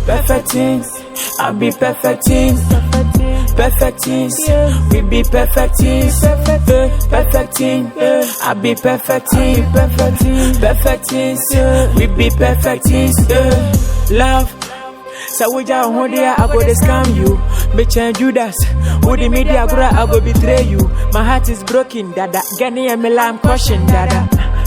Perfect things, I be perfect things. Perfect things, we be perfect things. Perfect things, I be perfect things. Perfect things, we be perfect things. Love. So we just hold there, I go to scam you. Bitch and Judas, with the media, I go betray you. My heart is broken, dada. Gani and me lamb caution, dada.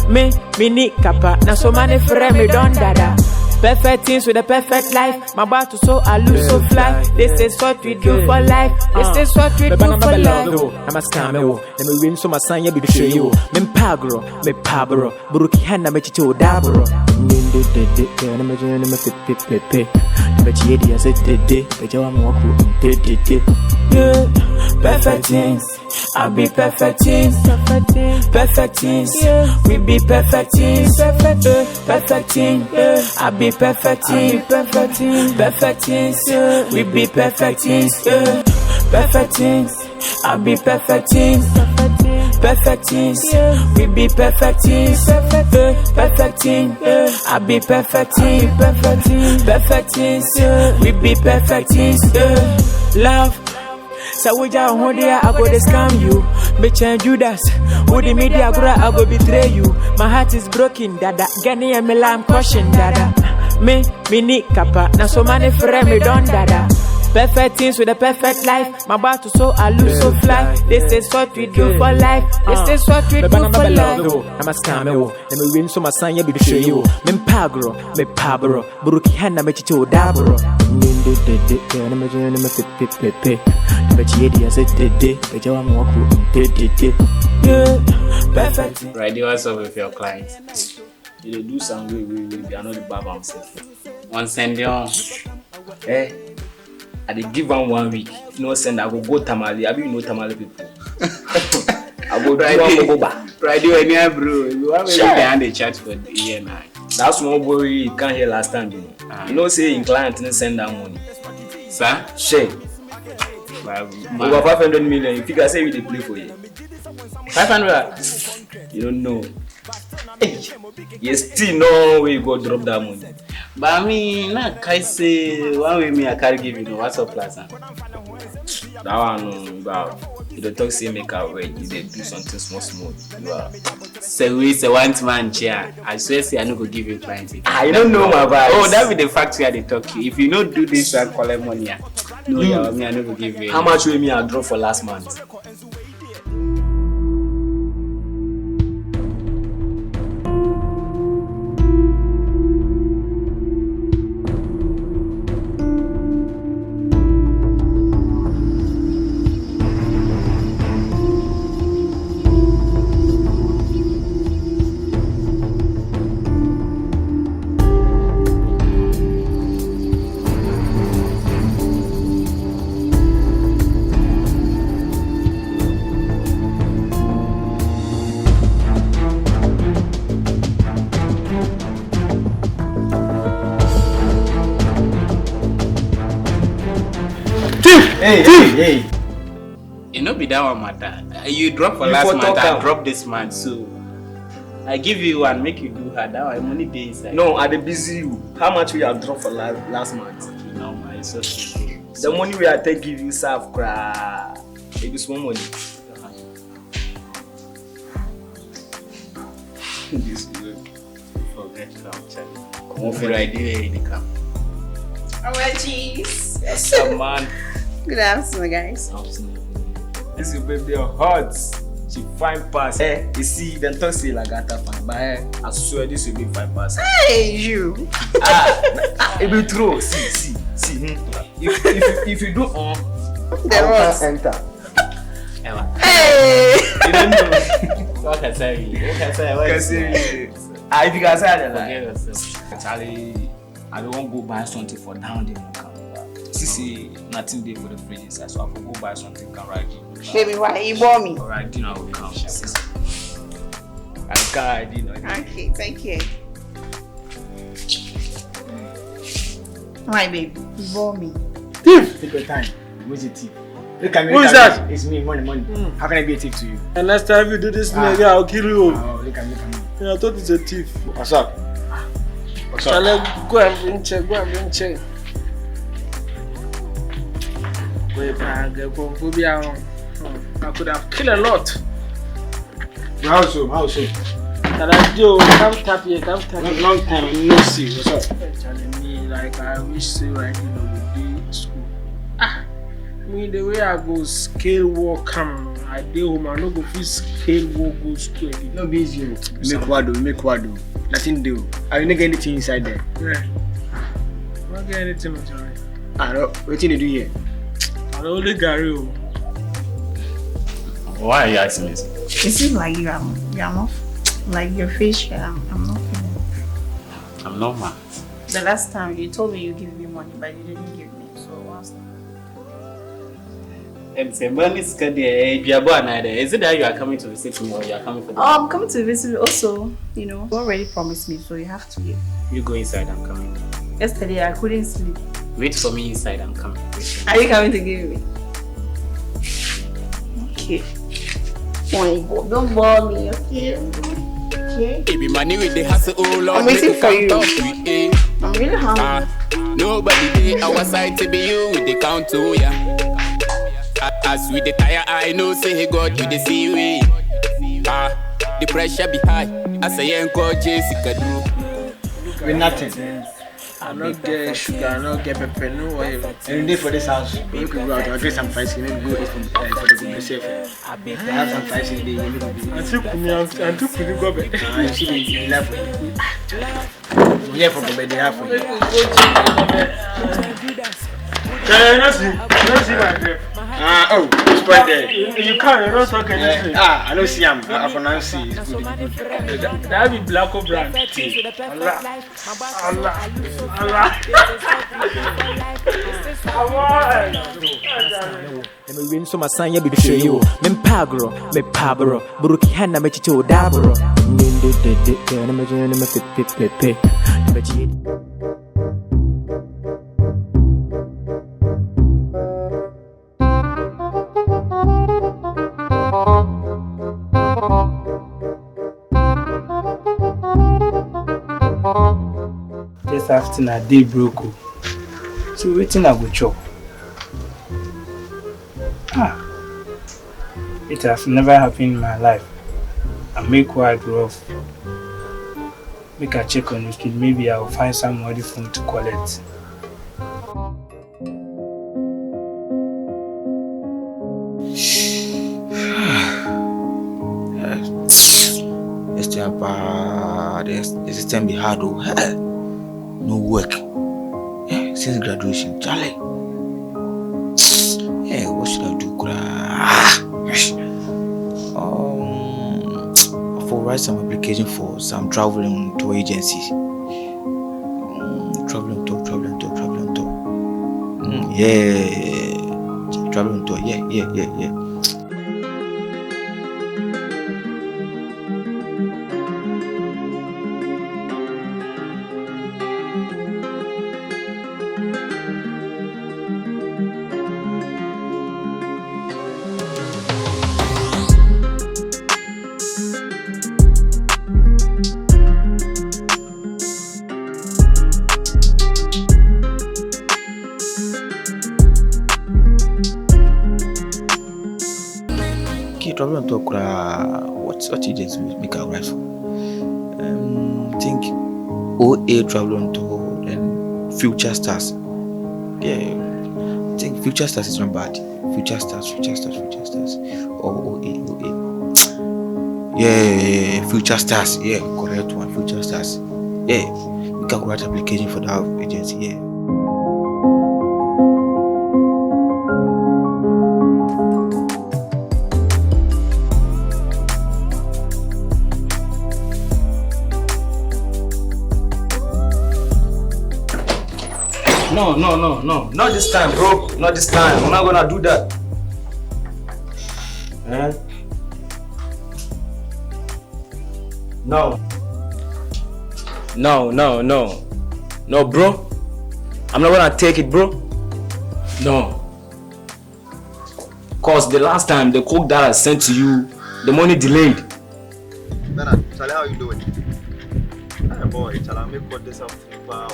Me need kappa. Now so many friends me done, dada. Perfect things with a perfect life. My battle so I lose so fly. This is what we do for life. This is what we do for life. I'm a scammer. Let me win so my son you be show you. Me pagro, me pabro. Buruki hana me chicho dabro. Ninde de na me jene me pepe. But ye dia se de. But you am walk de. Perfect things, I be perfect things. Perfect things, we be perfect things. Perfect things, I be perfect things. Perfect things, we be perfect things. Perfect things, I be perfect things. Perfect things, we be perfect things. Perfect things, I be perfect things. Perfect things, we be perfect things. Love. So we just hold there, I go to scam you. Bitch and Judas, with the media, I go betray you. My heart is broken, dada. Gani and me lamb caution, dada. Me need kappa. Now so many friends me done, dada. Perfect things with a perfect life. My battle so I lose so fly. This is what we do for life. This is what we do for life. I'm a scammer. Let me win so my son you be show you. Me pagro, me pabro. Buruki hana me chicho dabro. Ninde de na me jene me pepe. But ye dia se de. But you am walk de. Perfect. Right, what's up with your clients? You do some way, we are not the baba himself. One send you on. I dey give am 1 week. If no send, I go tamale. I be no tamale people. I go do go back. Friday, any bro. You have behind the chat for the year now. That small boy you can't hear last time. You know, say in client didn't send that money. Sir? Share. Over 500 million. You figure say we dey play for you. 500. You don't know. Hey, you still know where you go drop that money. But I mean, not I say one way me I can't give you no what's up plaza. That one about you don't talk say make our way. You dey do something small. You are. So we say one man chair. I swear say I no go give you client. I don't know my vibe. Oh, that be the factory I dey talk to. If you no do this, I collect money. No, yeah, me I no go give you. How much will me I drop for last month? Hey. You know be that one matter. You drop for last month, I drop this month, so I give you one, make you do her. That one money day inside. No, I dey busy you. How much we have dropped for last month? You know, my it's okay. The money we are take give you serve cry. It be small money. This good. Forget come check. Come on for the idea in the camp. Alright, cheese. Yes, sir, man. Good afternoon, guys. This is baby hot. She fine pass. You see, then talk say like that fine, but I swear this will be fine pass. Hey, you. It be true. See. If you do There was. enter. Hey. You don't know. What can I say? If you guys are Forget yourself. Charlie, I don't want to go buy something for down there. See, nothing there for the fridge, so I will go buy something can ride you. Baby, why you bought me? Alright, dinner will come. I can't ride dinner. Okay, thank you. Why, baby? You bought me. Thief! Take your time. Where's the thief? Look at me. Who is that? It's me, money. How can I be a thief to you? And next time you do this thing again, I'll kill you. Oh, look at me. Yeah, I thought it's a thief. What's up? Shall I go and bring check? I could have killed a lot. How so? And I do come tap here. Long time no see. What's up? Telling me like I wish say right would be school. I mean the way I go scale walk come, I dey home. I no go fit scale walk go school again. No be easy. Make wado. Nothing do. I will not get anything inside there. Yeah. I don't get anything with you. I don't. What you do here? I only Gary. Why are you asking this? It seems like you are not like your face. I'm not feeling. I'm not mad. The last time you told me you give me money, but you didn't give me. So what's that? Is it that you are coming to visit me or you are coming for the I'm coming to visit you also. You already promised me, so you have to give. You go inside, I'm coming. Yesterday I couldn't sleep. Wait for me inside, I'm coming. Are you coming to give me? Okay. Don't bore me, okay? Okay. Baby, money with the hustle, oh Lord, I'm waiting for you. I'm really hungry. Nobody there, our side to be you with the count to ya. As with the tire, I know, say God, you the see way. The pressure be high. As I ain't called Jessica Drew. With nothing. I not get sugar, I not get pepper, no oil. Every day for this house, we could go out. I'll get some fries. Maybe go eat for the good safe. I have some fries in the day. I took me go back. You see the left. Yeah, for the bed they have for you. Let's see my grip. Oh, it's right there. You can't, you don't talk anything. I don't see him. I pronounce it. It's good. That be black or brown. Me win so my son ya be show you. Me pagro, me pabro. Buruki hana me chicho dabro. Ninde de na me jene me pe. Me chi. This afternoon I did broke. So waiting I go chop. It has never happened in my life. I make quite rough. Make a check on the street. Maybe I'll find somebody phone to collect. The system be hard. No work. Since graduation, Charlie. What should I do? For write some application for some traveling tour agencies. Traveling tour. Traveling tour. Yeah. Traveling to what agents make a right for? Think OA traveling to then Future Stars. Yeah, I think Future Stars is not bad. Future Stars. Or OA. Yeah, Future Stars. Yeah, correct one. Future Stars. Yeah, we can write application for that agency. Yeah. No. Not this time, bro. Not this time. I'm not gonna do that. No, bro. I'm not gonna take it, bro. No. Cause the last time the coke that I sent to you, the money delayed. Bernard, Charlie, how you doing? Hey boy, Charlie, make what this up. Wow.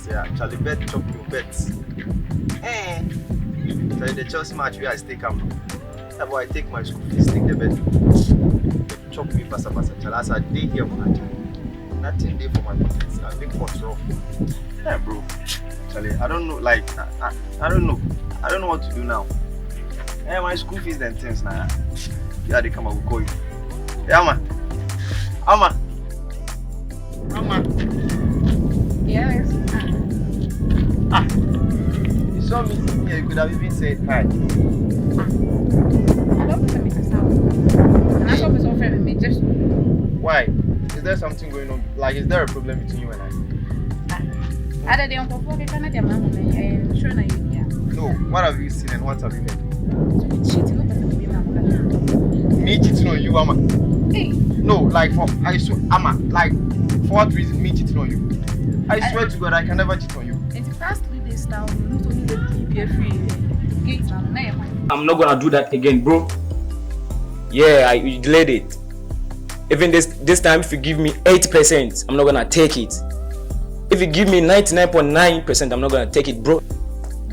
Yeah, Charlie bet chop your bets. Eh. So the Chelsea match where I stay calm. That's why I take my school fees, take the bet. Chop me pasa. Charlie, as I day here for nothing there for my pockets. I think what's wrong. Yeah, bro. Charlie, I don't know, like, I don't know. I don't know what to do now. Yeah, my school fees then things now. Yeah, they come and we'll call you. Yeah, man. Ama. Yes. You saw me sitting here, you could have even said hi. I don't want to make a sound. And I thought it was all fair with me. Just. Why? Is there something going on? Like, is there a problem between you and I? Other than before, they can't get my home. I'm sure that you can. No. What have you seen and what have you heard? Cheating, not to be my mother. Me cheating on you, Ama. Hey. No, like for I swear, Ama. Like for what reason? Me cheating on you? I swear to God, I can never cheat on you. In the past 3 days now, you need to be free. Gate and name. I'm not gonna do that again, bro. Yeah, I delayed it. Even this time, if you give me 8%, I'm not gonna take it. If you give me 99.9%, I'm not gonna take it, bro.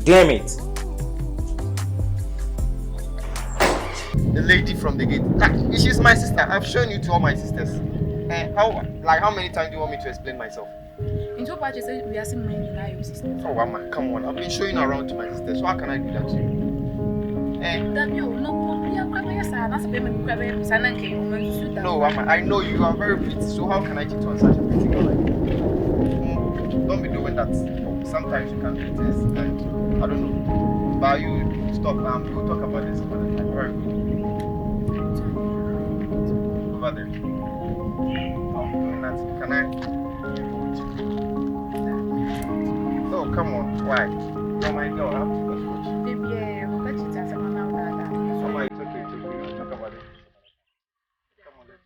Damn it. The lady from the gate. Like, she's my sister. I've shown you to all my sisters. How many times do you want me to explain myself? In two patches, we are seeing many lives. Oh, Ama, come on. I've been showing you around to my sisters. So how can I do that to you? No, Ama, I know you are very pretty. So how can I cheat on such a pretty girl like you? Don't be doing that. Sometimes you can do this. And I don't know. But you stop. We'll talk about this another time. Very good. Over there. I'm doing that. Can I? No, come on. Why? You're my girl. I have to go watch. Mama, it's okay. We'll talk about it. Come on, let's.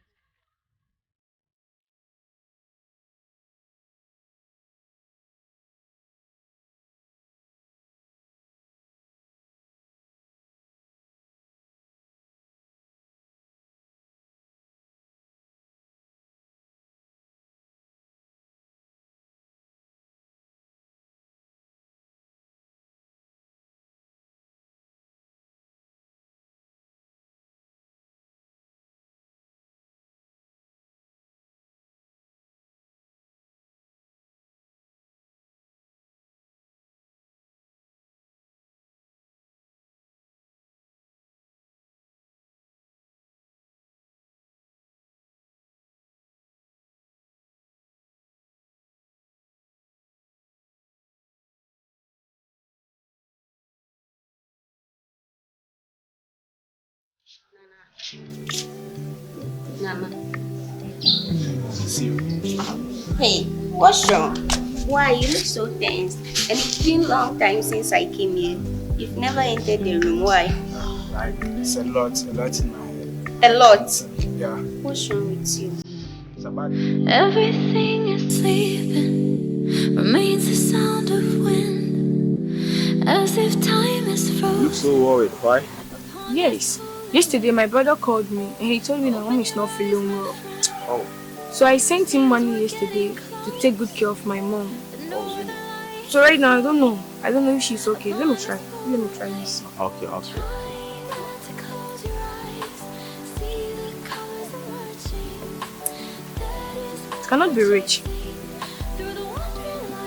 Nana. Hey, what's wrong? Why you look so tense? And it's been a long time since I came here. You've never entered the room. Why? Like, it's a lot in my head. A lot? Yeah. What's wrong with you? It's about Everything is sleeping, remains the sound of wind, as if time is frozen. You look so worried. Why? Yes. Yesterday my brother called me and he told me that mom is not feeling well. Oh. So I sent him money yesterday to take good care of my mom. Oh, really? So right now I don't know if she's okay. Let me try this. Okay, I'll try. It cannot be rich.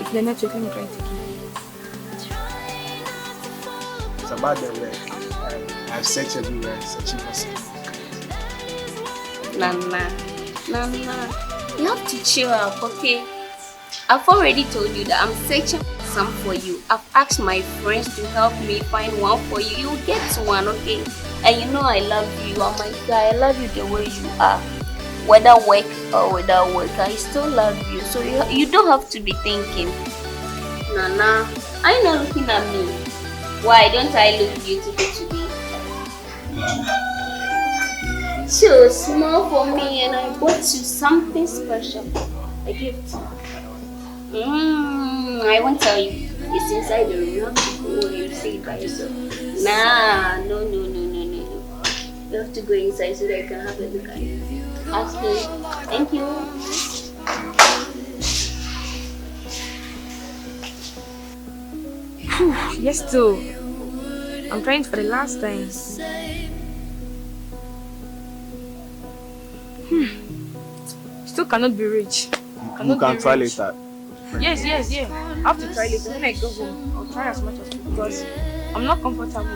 If the network, let me try to It's about the work. I've searched everywhere, searching for something. Nana, you have to chill out, okay? I've already told you that I'm searching for some for you. I've asked my friends to help me find one for you. You'll get one, okay? And you know I love you. Oh my God, I love you the way you are. Whether work or without work, I still love you. So you don't have to be thinking. Nana, are you not looking at me? Why don't I look beautiful today? So small for me, and I bought you something special. A gift. I won't tell you. It's inside the room. You have to go and see it by yourself. Nah, no. You have to go inside so that I can have a look at it. Ask me. Thank you. Yes, too. I'm trying for the last time. Still cannot be rich. You can try later. Yes. I have to try later. When I go home, I'll try as much as possible because I'm not comfortable.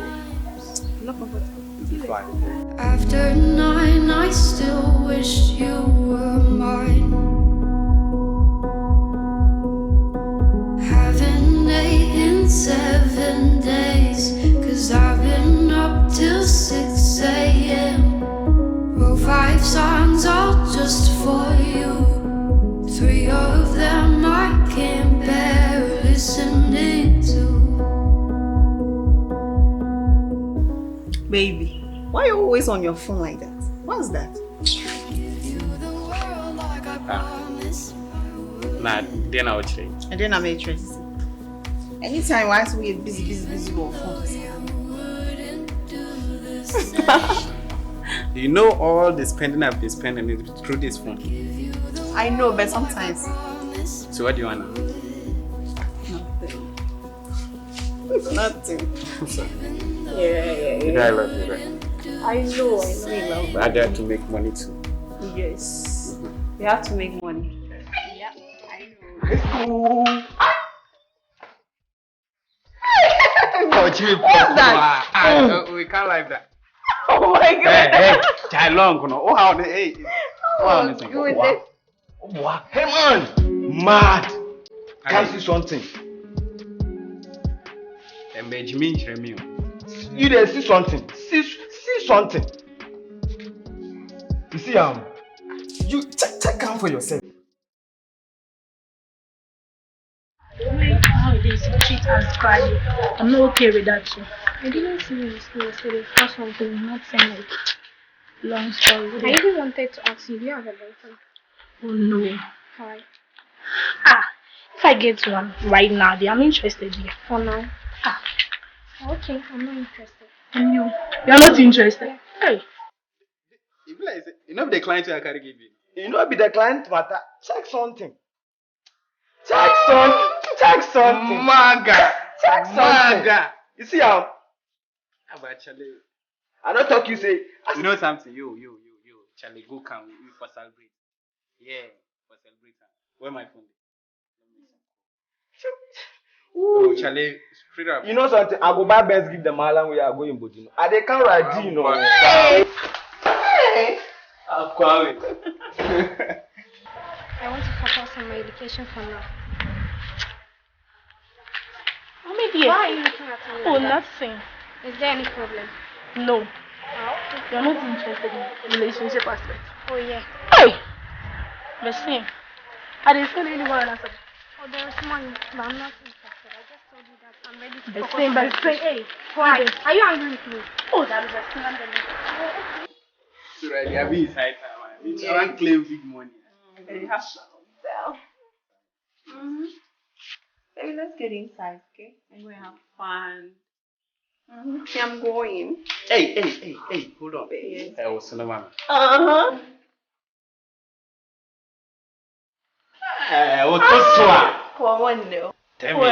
You'll be fine. After 9, I still wish you were mine. Haven't ate in 7 days, 'cause I've been up till 6 a.m. Wrote 5 songs all just for you. 3 of them I can't bear listening to. Baby, why are you always on your phone like that? What's that? Nah, then I'll change. And then I'm interested. Anytime once we get busy on phones. You know all the spending I've been spending is through this phone. I know, but sometimes. So what do you want now? Nothing. You know I love you, right? I know you love me. But I got to make money too. Yes. You have to make money. Yeah, I know. What's that? We can't like that. Oh my god. Hey, child long, no. Oh, how the hey. Oh, goodness. Wow. Hey man, mad. Can you see something? You there see something? See something. You see you check out for yourself. Nowadays you treat us badly. I'm not okay with that too. I didn't see you in school yesterday. First one thing, not saying like long story. I even wanted to ask you, do you have a boyfriend? Oh no. Why? If I get one right now, I'm interested here. For now? Okay, I'm not interested. And you're not interested? Yeah. Hey. You know the client I carry give you. You know be the client matter. Check something. Check something. Maga. Check something. Maga. You see how? Actually, I don't talk you say. You know something? You. Charlie, go come. We for celebrate. Yeah, for celebrate. Where my phone? Oh, Charlie, straight up. You know something? I go buy best give the malam we are going Bodino. I they can't ride you know. Hey. I'm coming. I want to focus on my education for now. Maybe. Why are you looking at me? Oh, like that? nothing. Is there any problem? No. Okay. You're not interested in relationship aspect. Oh yeah. Hey! But see, I didn't feel anyone answer. Oh, there is money, but I'm not interested. I just told you that I'm ready to The focus same, on but my say, education. hey, Why? Are you angry with me? Oh, that is a sin under me. So right, I'll be inside time. I want claim big money. You have to sell. Baby, let's get inside, okay? I'm going to have fun. I'm going. Hey, hold on. Yes. I was in the man. What was that? Come on, no. Tell me.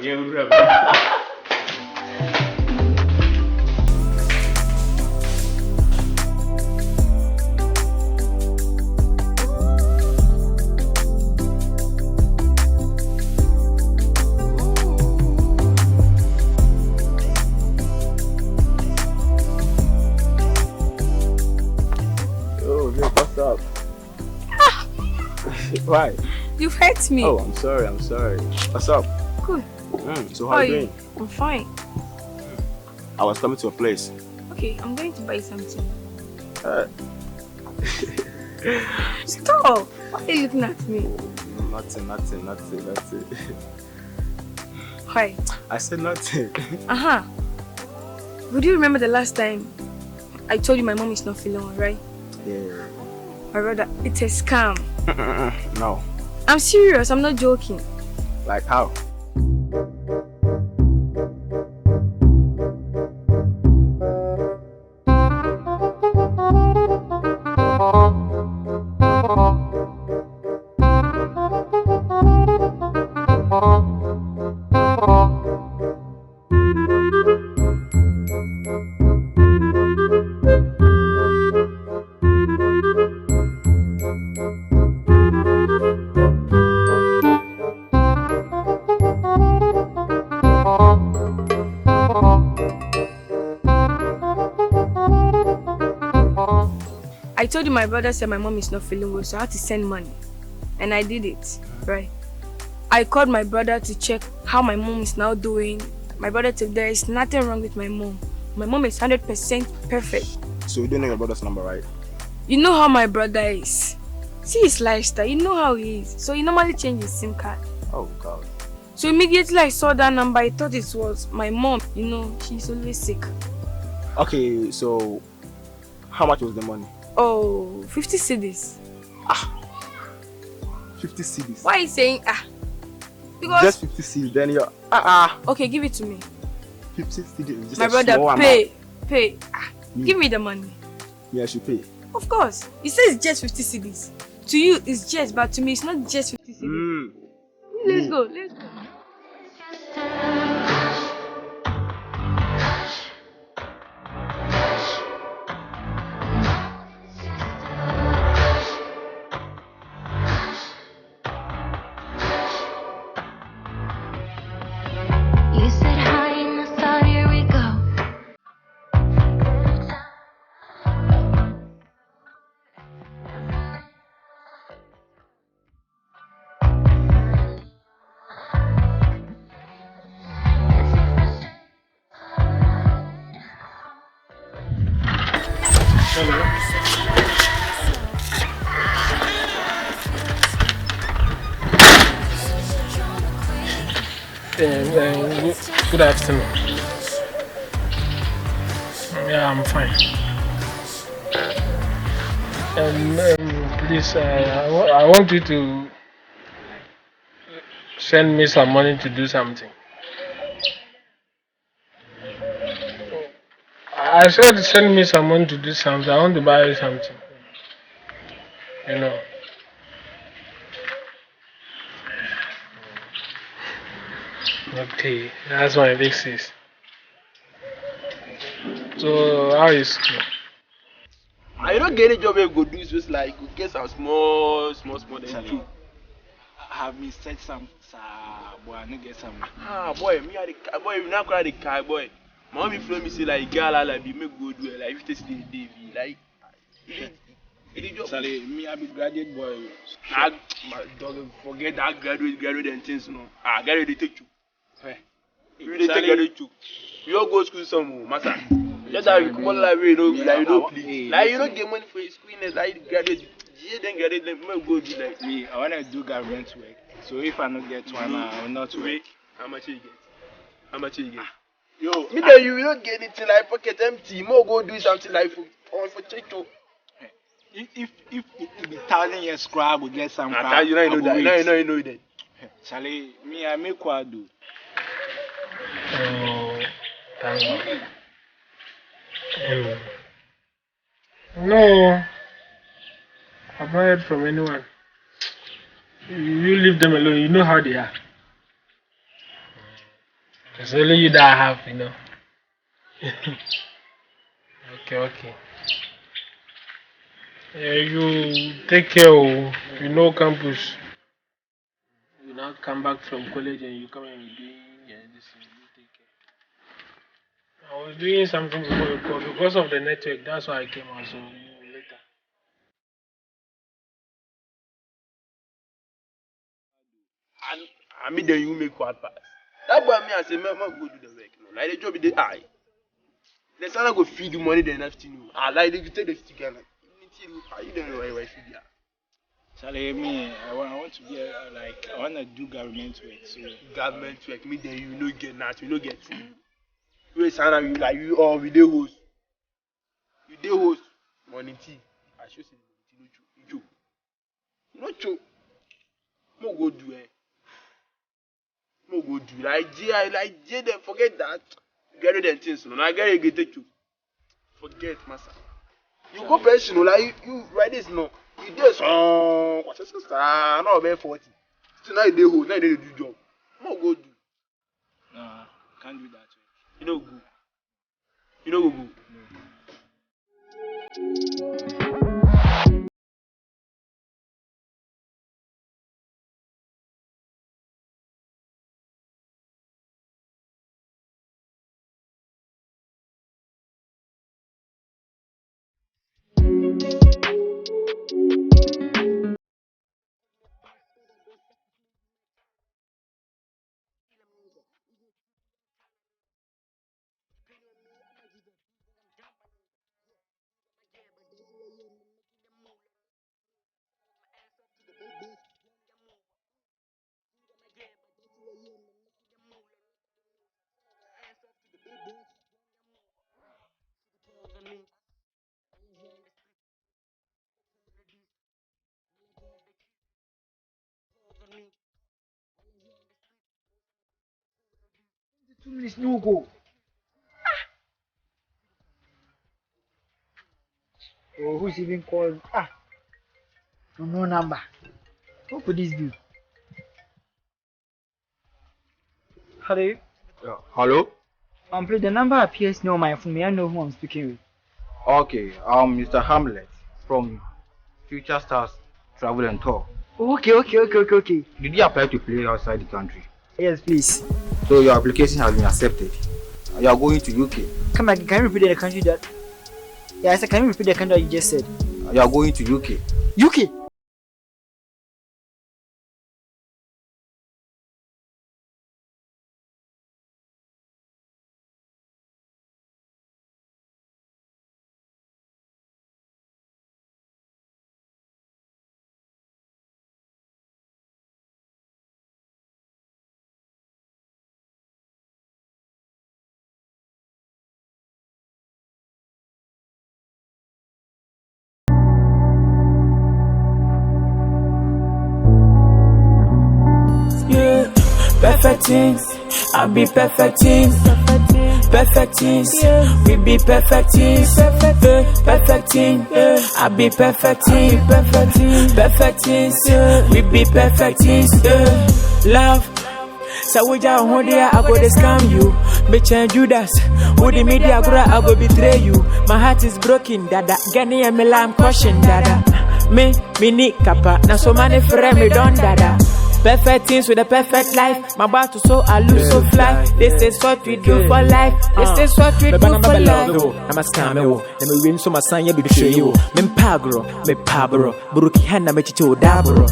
You rub. What's up? Why? You've hurt me. Oh, I'm sorry. What's up? Good. So how are you doing? I'm fine. I was coming to a place. Okay, I'm going to buy something. Stop! Why are you looking at me? Nothing. Why? I said nothing. Would you remember the last time I told you my mom is not feeling alright? Yeah. Or rather, it's a scam. No. I'm serious, I'm not joking. Like how? told you my brother said my mom is not feeling well, so I had to send money. And I did it, right? I called my brother to check how my mom is now doing. My brother said there is nothing wrong with my mom. My mom is 100% perfect. So you don't know your brother's number, right? You know how my brother is. See his lifestyle, you know how he is. So he normally changes SIM card. Oh, God. So immediately I saw that number, I thought it was my mom. You know, she's always sick. Okay, so how much was the money? Oh, 50 cedis. 50 cedis. Why are you saying Because just 50 cedis, then you're Okay, give it to me. 50 cedis is just my a brother, small pay. amount. Pay. Give me the money. Yeah, I should pay. Of course. He says it's just 50 cedis. To you, it's just, but to me, it's not just 50 cedis. Let's go. Let's go. You said hi and I thought here we go. Good afternoon. Yeah, I'm fine. Please, I want you to send me some money to do something. I said send me some money to do something. I want to buy you something. You know. Okay, that's my big sis. So how is school? I don't get a job where go do is just like go get some small then do. Have me set some boy, I no get some. Boy, me are the boy, you not cry the car boy. Mommy flow me say like girl like be make go do it like if this day like it job. Sorry, me I be graduate boy. I don't forget that graduate and things no. Graduate they take you. You they take graduate you. You all go school some master. Just that you come on like you don't please. Like you don't get money for your school like graduate. You then graduate then me go do like me. I wanna do government work. So if I not get one, I will not work. How much you get? How much you get? Yo, me that you don't get anything like pocket empty. More go do something like for church. If it be 1,000 years scrap, we get some. You know that. You know that. Charlie, me I make what do. Thank God. No, I've not heard from anyone. You leave them alone. You know how they are. It's only you that I have, you know. Okay. You take care, you know, campus. You now come back from college and you come and be doing this. You take care. I was doing something before you called because of the network. That's why I came out. So later. I mean, then you make what pass. That boy me I say, man, go do the work. No, like the job is the eye. The son go feed the money then afternoon. Like they take the stick and you don't know why feed ya. Charlie, me, I want to be like I wanna do government work. So government work, me then you no get nothing, you no get food. You sign you like you all we dey host. You dey host morning tea. I show say no joke. No joke. Mo go do Mo go do like J then forget that. Get them things no. I get you take you. Forget massa. You go pension like you write this no. You dey so what is this? No be 40. Still now you dey hold, now you dey do job. Mo go do. No, can't do that. You know go. You know go. 2 minutes no go. Oh, who's even called? No number. Who could this be? Hello? Hello? Please, the number appears near my phone. May I know who I'm speaking with? Okay, I'm Mr. Hamlet from Future Stars Travel and Tour. Okay. Did you apply to play outside the country? Yes, please. So your application has been accepted. You are going to UK. Come again, can you repeat the country that? Yeah, I said, can you repeat the country that you just said? You are going to UK. UK? Perfect things, I be perfect things. Perfect things, we be perfect things. Perfect things, I be perfect things. Perfect things, we be perfect things. Love, so we just hold here, I go to scam you. Bitch and Judas, with the media, I go betray you. My heart is broken, dada. Gani and me lamb caution, dada. Me need kappa, now so many friends me don't dada. Perfect things with a perfect life. My battle so I lose so fly. This is what we do for life. This is what we do for life. I'm a scammer. Let me win so my son, you be betray you. Me pagro, me pabro. Buruki hana me chicho dabro.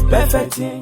Perfect things.